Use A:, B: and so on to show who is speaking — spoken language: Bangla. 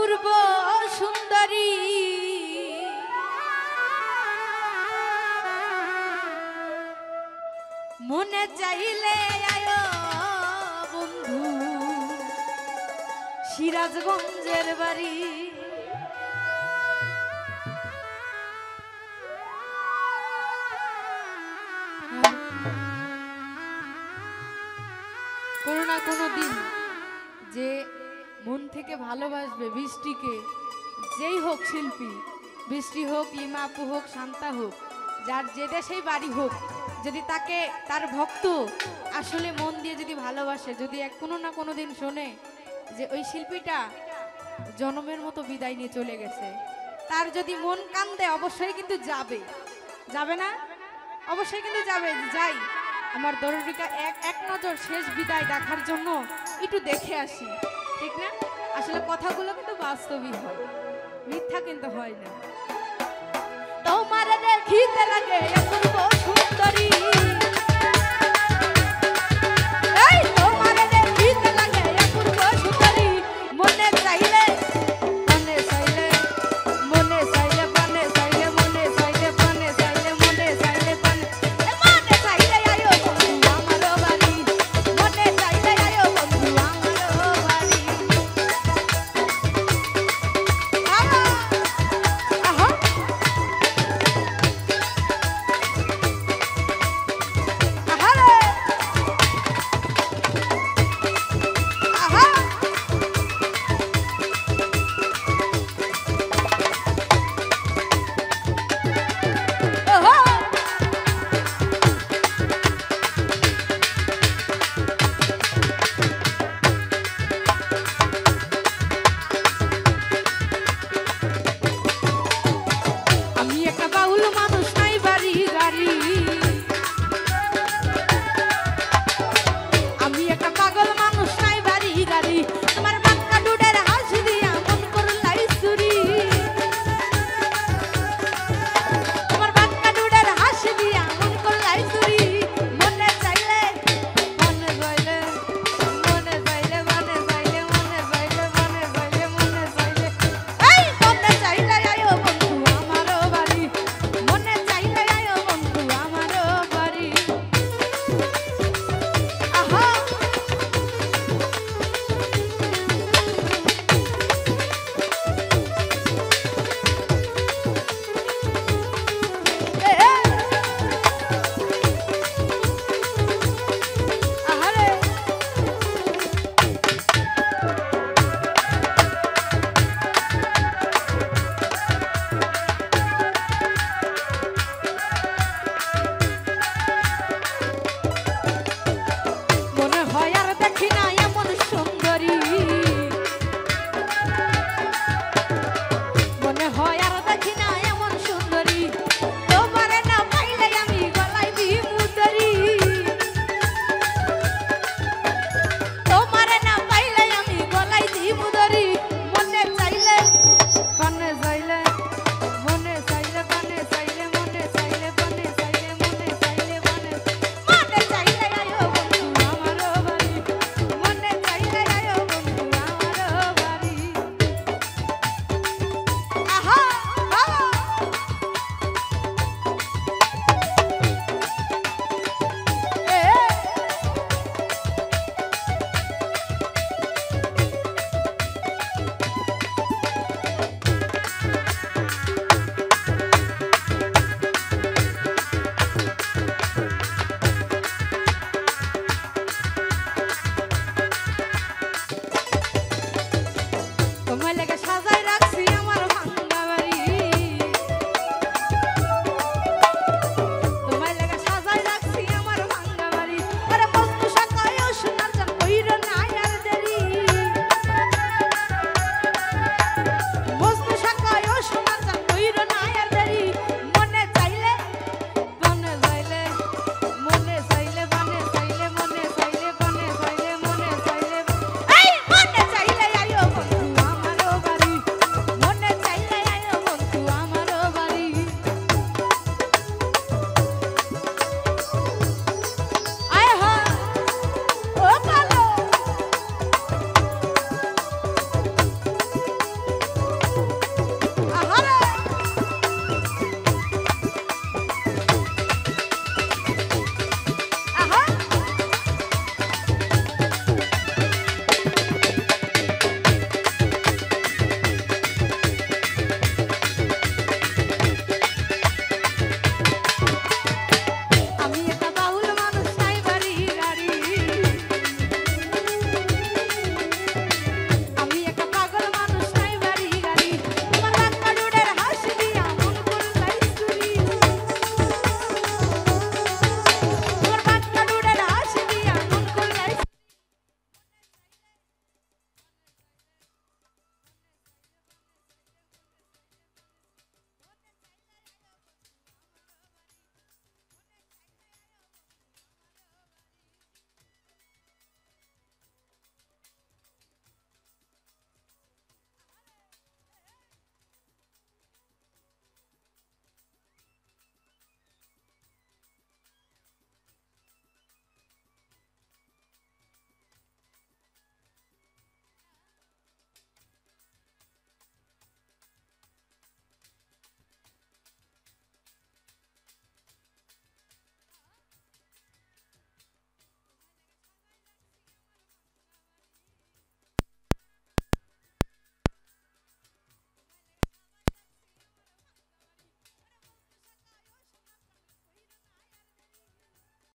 A: অপূর্ব সুন্দরী মনে চাইলে আয় বন্ধু সিরাজগঞ্জের বাড়ি কোনো না কোনো দিন যে মন থেকে ভালোবাসবে বৃষ্টিকে, যেই হোক শিল্পী, বৃষ্টি হোক, লিমা আপু হোক, শান্তা হোক, যার যে দেশেই বাড়ি হোক, যদি তাকে তার ভক্ত আসলে মন দিয়ে যদি ভালোবাসে, যদি এক কোনো না কোনো দিন শোনে যে ওই শিল্পীটা জনমের মতো বিদায় নিয়ে চলে গেছে, তার যদি মন কান্দে অবশ্যই কিন্তু যাবে, যাবে না? অবশ্যই কিন্তু যাবে। যাই আমার দরদিকা এক নজর শেষ বিদায় দেখার জন্য একটু দেখে আসি, ঠিক না? আসলে কথাগুলো কিন্তু বাস্তবিক হয়, মিথ্যা কিন্তু হয় না। তোমার দেখিতে লাগে অপূর্ব